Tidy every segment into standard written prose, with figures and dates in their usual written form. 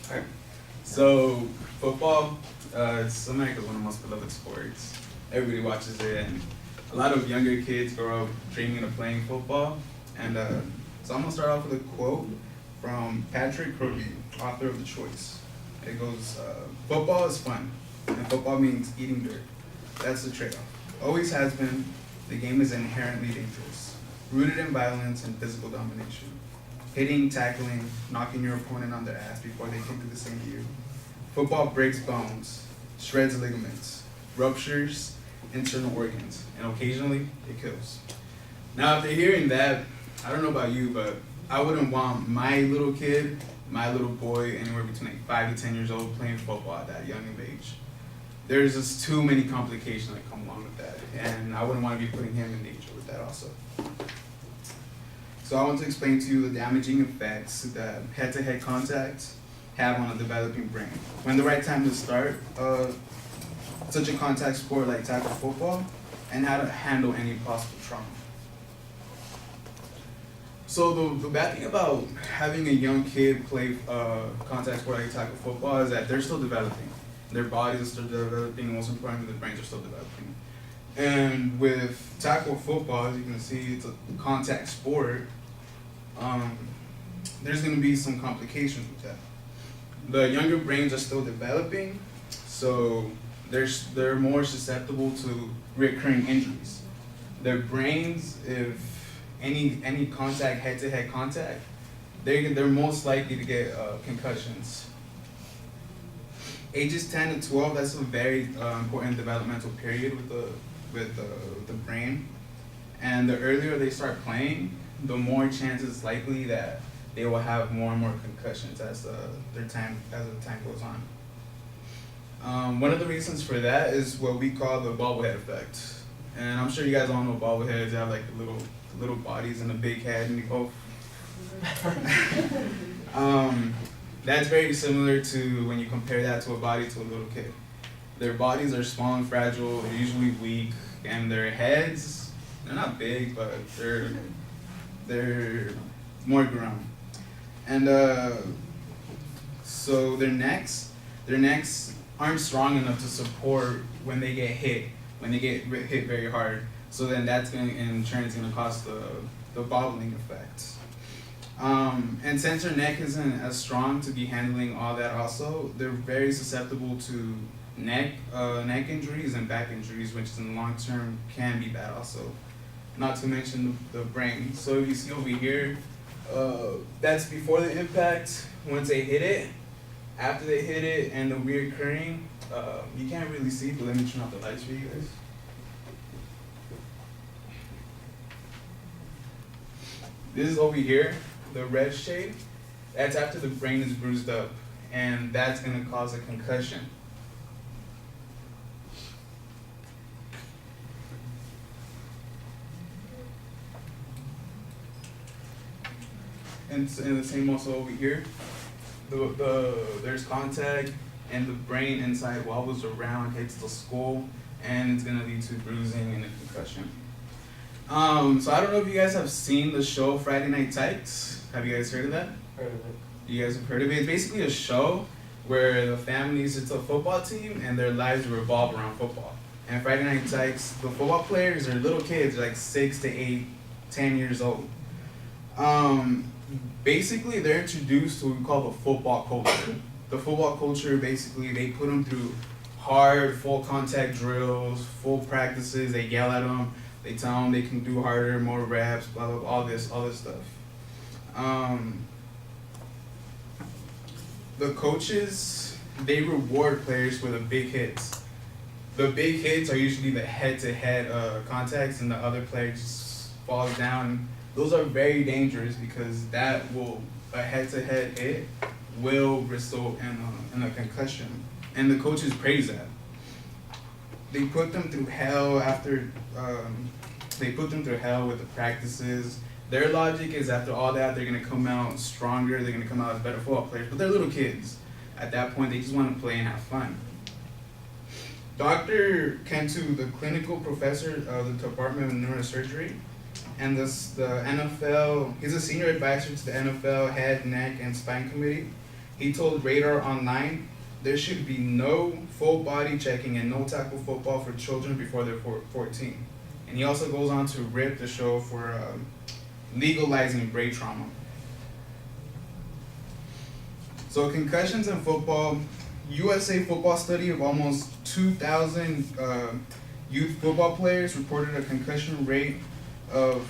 Alright. So football, it's America's one of the most beloved sports. Everybody watches it, and a lot of younger kids grow up dreaming of playing football. And so I'm gonna start off with a quote from Patrick Kirby, author of The Choice. It goes, "Football is fun, and football means eating dirt. That's the trade-off. Always has been. The game is inherently dangerous, rooted in violence and physical domination. Hitting, tackling, knocking your opponent on their ass before they can do the same to you. Football breaks bones, shreds ligaments, ruptures internal organs, and occasionally it kills." Now, after hearing that, I don't know about you, but I wouldn't want my little kid, my little boy, anywhere between like 5 to 10 years old, playing football at that young of age. There's just too many complications that come along with that, and I wouldn't want to be putting him in danger with that also. So I want to explain to you the damaging effects that head-to-head contact have on a developing brain. When the right time to start such a contact sport like tackle football, and how to handle any possible trauma. So the bad thing about having a young kid play contact sport like tackle football is that they're still developing. Their bodies are still developing, and most importantly, their brains are still developing. And with tackle football, as you can see, it's a contact sport. There's going to be some complications with that. The younger brains are still developing, so they're more susceptible to recurring injuries. Their brains, if any contact, head-to-head contact, they're most likely to get concussions. Ages 10 to 12, that's a very important developmental period with the brain. And the earlier they start playing, the more chances likely that they will have more and more concussions as the time goes on. One of the reasons for that is what we call the bobblehead effect. And I'm sure you guys all know bobbleheads. They have like the little bodies and a big head, and you go. That's very similar to when you compare that to a body to a little kid. Their bodies are small and fragile. They're usually weak, and their heads, they're not big, but they're more grown. And so their necks aren't strong enough to support when they get hit very hard. So then that's in turn is gonna cause the bobbling effect. And since their neck isn't as strong to be handling all that also, they're very susceptible to neck injuries and back injuries, which in the long term can be bad also. Not to mention the brain. So if you see over here, that's before the impact. Once they hit it, after they hit it, and the reoccurring, you can't really see, but let me turn off the lights for you guys. This is over here, the red shade. That's after the brain is bruised up, and that's gonna cause a concussion. And the same also over here. There's contact, and the brain inside wobbles around, hits the skull, and it's gonna lead to bruising and a concussion. So I don't know if you guys have seen the show Friday Night Tykes. Have you guys heard of that? Heard of it. You guys have heard of it? It's basically a show where the families, it's a football team, and their lives revolve around football. And Friday Night Tykes, the football players are little kids, like 6 to 8, 10 years old. Basically, they're introduced to what we call the football culture. The football culture, basically, they put them through hard, full contact drills, full practices. They yell at them. They tell them they can do harder, more reps, blah, blah, blah, all this stuff. The coaches, they reward players for the big hits. The big hits are usually the head-to-head contacts, and the other player just falls down. Those are very dangerous because a head-to-head hit will result in a concussion. And the coaches praise that. They put them through hell with the practices. Their logic is after all that, they're gonna come out stronger, they're gonna come out as better football players, but they're little kids. At that point, they just wanna play and have fun. Dr. Kentu, the clinical professor of the Department of Neurosurgery, and the NFL, he's a senior advisor to the NFL Head, Neck, and Spine Committee. He told Radar Online, there should be no full body checking and no tackle football for children before they're 14. And he also goes on to rip the show for legalizing brain trauma. So concussions in football, USA football study of almost 2,000 youth football players reported a concussion rate of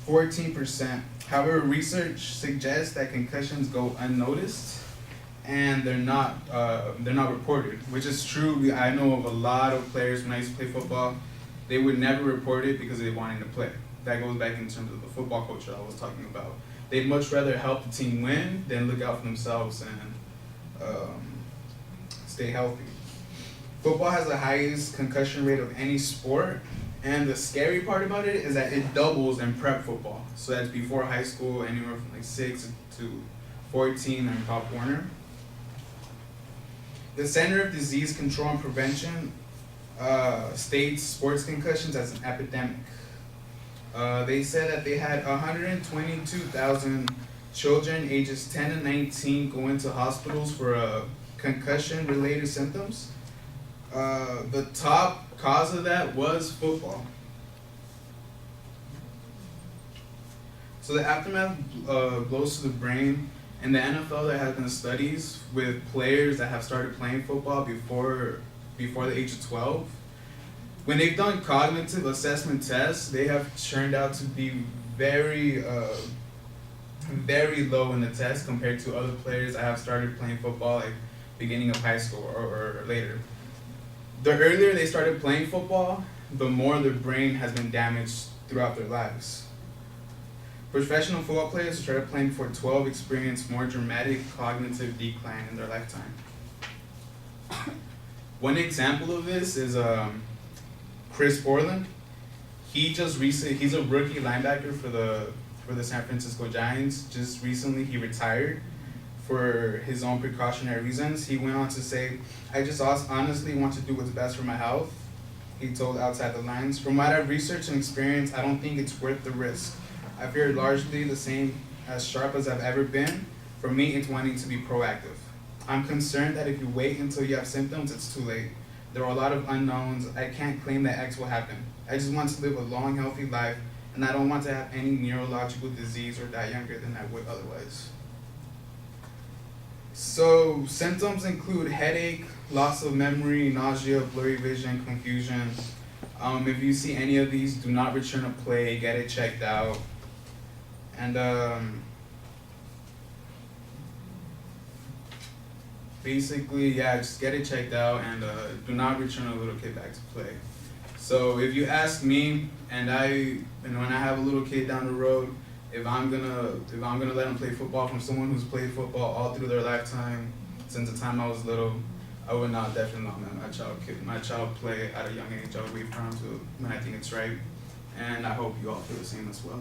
14%. However, research suggests that concussions go unnoticed and they're not reported, which is true. I know of a lot of players when I used to play football, they would never report it because they wanted to play. That goes back in terms of the football culture I was talking about. They'd much rather help the team win than look out for themselves and stay healthy. Football has the highest concussion rate of any sport, and the scary part about it is that it doubles in prep football. So that's before high school, anywhere from like 6 to 14 in Pop Warner. The Center of Disease Control and Prevention states sports concussions as an epidemic. They said that they had 122,000 children ages 10 to 19 go into hospitals for concussion-related symptoms. The top cause of that was football. So the aftermath blows to the brain. In the NFL, there have been studies with players that have started playing football before the age of 12. When they've done cognitive assessment tests, they have turned out to be very low in the test compared to other players that have started playing football like beginning of high school or later. The earlier they started playing football, the more their brain has been damaged throughout their lives. Professional football players who started playing before 12 experience more dramatic cognitive decline in their lifetime. One example of this is Chris Borland. He's a rookie linebacker for the San Francisco Giants. Just recently he retired for his own precautionary reasons. He went on to say, "I just honestly want to do what's best for my health," he told Outside the Lines. "From what I've researched and experienced, I don't think it's worth the risk. I feel largely the same, as sharp as I've ever been. For me, it's wanting to be proactive. I'm concerned that if you wait until you have symptoms, it's too late. There are a lot of unknowns. I can't claim that X will happen. I just want to live a long, healthy life, and I don't want to have any neurological disease or die younger than I would otherwise." So symptoms include headache, loss of memory, nausea, blurry vision, confusion. If you see any of these, do not return a play, get it checked out. And basically, yeah, just get it checked out and do not return a little kid back to play. So if you ask me, and when I have a little kid down the road, if I'm gonna let him play football from someone who's played football all through their lifetime since the time I was little, I would definitely not let my child play at a young age. I would wait for him to when I think it's right, and I hope you all feel the same as well.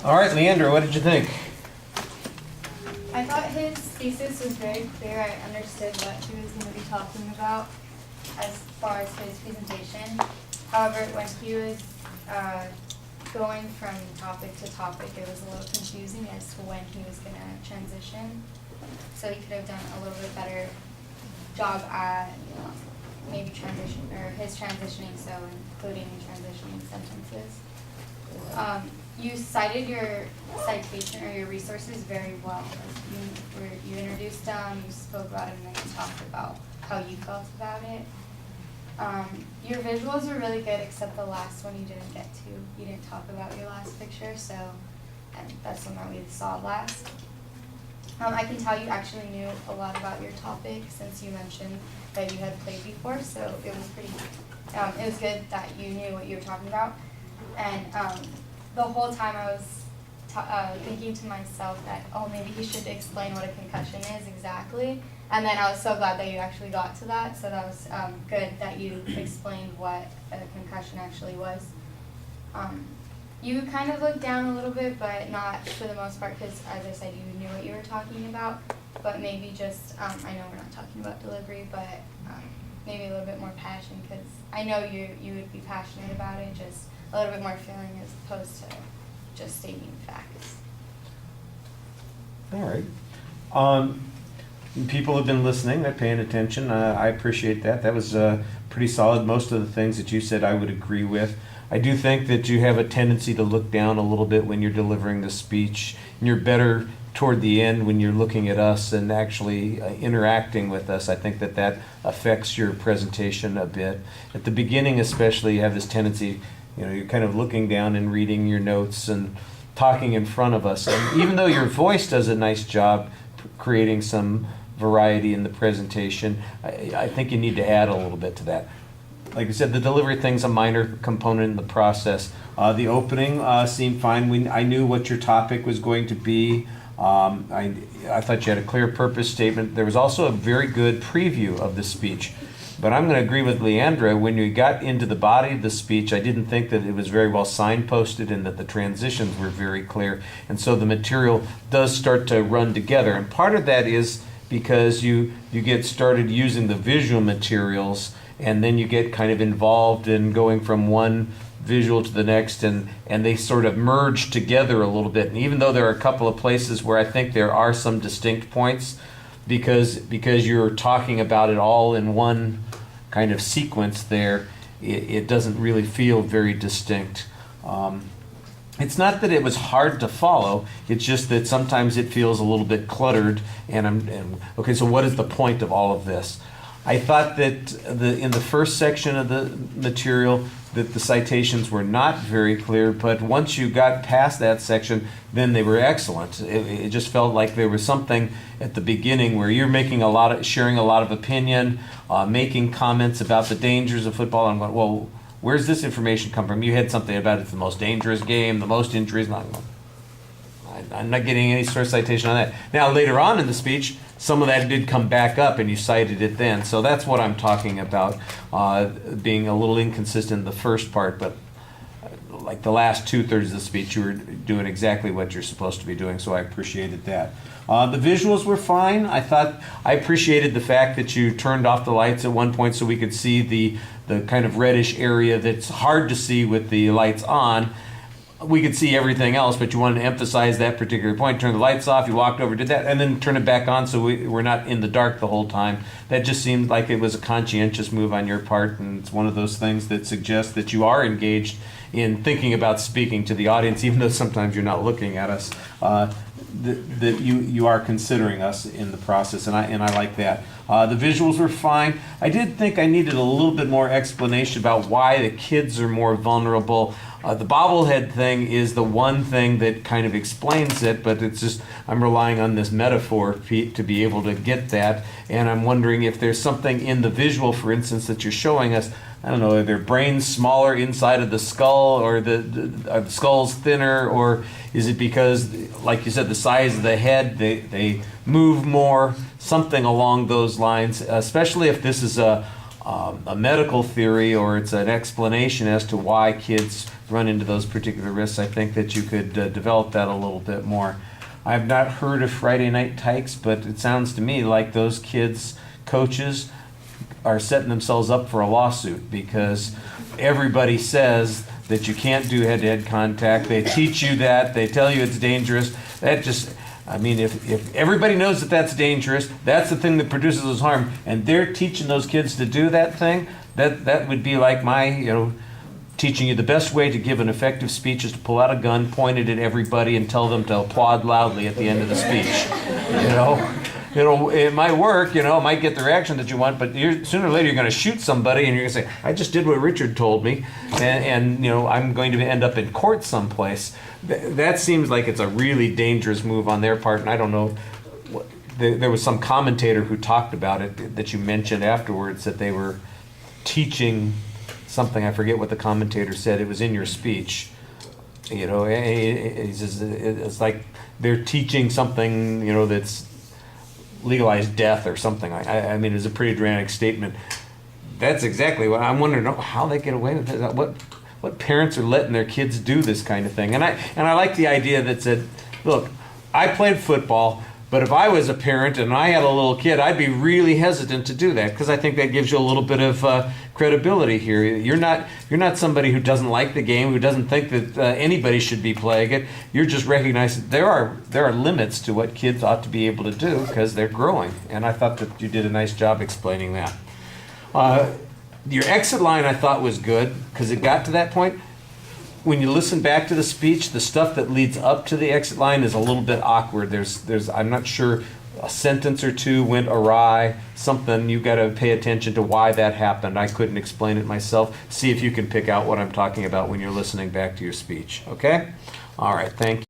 All right, Leandra, what did you think? I thought his thesis was very clear. I understood what he was going to be talking about as far as his presentation. However, when he was going from topic to topic, it was a little confusing as to when he was going to transition. So he could have done a little bit better job at, maybe his transitioning, so including transitioning sentences. You cited your citation or your resources very well. You introduced them, you spoke about it, and then you talked about how you felt about it. Your visuals were really good, except the last one you didn't get to. You didn't talk about your last picture, and that's the one that we saw last. I can tell you actually knew a lot about your topic since you mentioned that you had played before, so it was pretty it was good that you knew what you were talking about. And the whole time I was thinking to myself that, oh, maybe he should explain what a concussion is exactly. And then I was so glad that you actually got to that. So that was good that you explained what a concussion actually was. You kind of looked down a little bit, but not for the most part, because as I said, you knew what you were talking about. But maybe just, I know we're not talking about delivery, but maybe a little bit more passion, because I know you would be passionate about it, just a little bit more feeling as opposed to just stating facts. All right. People have been listening, they're paying attention. I appreciate that. That was pretty solid. Most of the things that you said I would agree with. I do think that you have a tendency to look down a little bit when you're delivering the speech, and you're better toward the end when you're looking at us and actually interacting with us. I think that that affects your presentation a bit. At the beginning especially, you have this tendency, you're kind of looking down and reading your notes and talking in front of us. And even though your voice does a nice job creating some variety in the presentation, I think you need to add a little bit to that. Like I said, the delivery thing's a minor component in the process. The opening seemed fine. I knew what your topic was going to be. I thought you had a clear purpose statement. There was also a very good preview of the speech. But I'm going to agree with Leandra. When you got into the body of the speech, I didn't think that it was very well signposted and that the transitions were very clear. And so the material does start to run together. And part of that is because you get started using the visual materials, and then you get kind of involved in going from one visual to the next, and they sort of merge together a little bit. And even though there are a couple of places where I think there are some distinct points, because you're talking about it all in one kind of sequence there, it doesn't really feel very distinct. It's not that it was hard to follow, it's just that sometimes it feels a little bit cluttered, okay, so what is the point of all of this? I thought that in the first section of the material that the citations were not very clear, but once you got past that section, then they were excellent. It just felt like there was something at the beginning where you're sharing a lot of opinion, making comments about the dangers of football. I'm going, well, where's this information come from? You had something about it's the most dangerous game, the most injuries. I'm not getting any sort of citation on that. Now, later on in the speech, some of that did come back up, and you cited it then. So that's what I'm talking about, being a little inconsistent in the first part, but like the last 2/3 of the speech, you were doing exactly what you're supposed to be doing, so I appreciated that. The visuals were fine. I appreciated the fact that you turned off the lights at one point so we could see the kind of reddish area that's hard to see with the lights on. We could see everything else, but you wanted to emphasize that particular point. Turn the lights off, you walked over, did that, and then turn it back on so we're not in the dark the whole time. That just seemed like it was a conscientious move on your part, and it's one of those things that suggests that you are engaged in thinking about speaking to the audience, even though sometimes you're not looking at us. That you are considering us in the process, and I like that. The visuals were fine. I did think I needed a little bit more explanation about why the kids are more vulnerable. The bobblehead thing is the one thing that kind of explains it, but it's just I'm relying on this metaphor to be able to get that, and I'm wondering if there's something in the visual, for instance, that you're showing us. I don't know, are their brains smaller inside of the skull, or the skull's thinner, or is it because, like you said, the size of the head, they move more, something along those lines, especially if this is a medical theory or it's an explanation as to why kids run into those particular risks. I think that you could develop that a little bit more. I've not heard of Friday Night Tykes, but it sounds to me like those kids' coaches are setting themselves up for a lawsuit, because everybody says that you can't do head-to-head contact. They teach you that. They tell you it's dangerous. If everybody knows that that's dangerous, that's the thing that produces those harm, and they're teaching those kids to do that thing, that would be like my, teaching you the best way to give an effective speech is to pull out a gun, point it at everybody, and tell them to applaud loudly at the end of the speech. It might work, it might get the reaction that you want, but sooner or later you're going to shoot somebody, and you're going to say, I just did what Richard told me, and I'm going to end up in court someplace. That seems like it's a really dangerous move on their part, and I don't know. There was some commentator who talked about it that you mentioned afterwards, that they were teaching something, I forget what the commentator said, it was in your speech. You know, it's like they're teaching something, you know, that's legalized death or something. I mean, it's a pretty dramatic statement. That's exactly what I'm wondering, how they get away with it. What parents are letting their kids do this kind of thing. And I like the idea that said, look, I played football, but if I was a parent and I had a little kid, I'd be really hesitant to do that, because I think that gives you a little bit of credibility here. You're not somebody who doesn't like the game, who doesn't think that anybody should be playing it. You're just recognizing there are limits to what kids ought to be able to do because they're growing. And I thought that you did a nice job explaining that. Your exit line I thought was good because it got to that point. When you listen back to the speech, the stuff that leads up to the exit line is a little bit awkward. There's I'm not sure, a sentence or two went awry, something. You got to pay attention to why that happened. I couldn't explain it myself. See if you can pick out what I'm talking about when you're listening back to your speech. Okay? All right, thank you.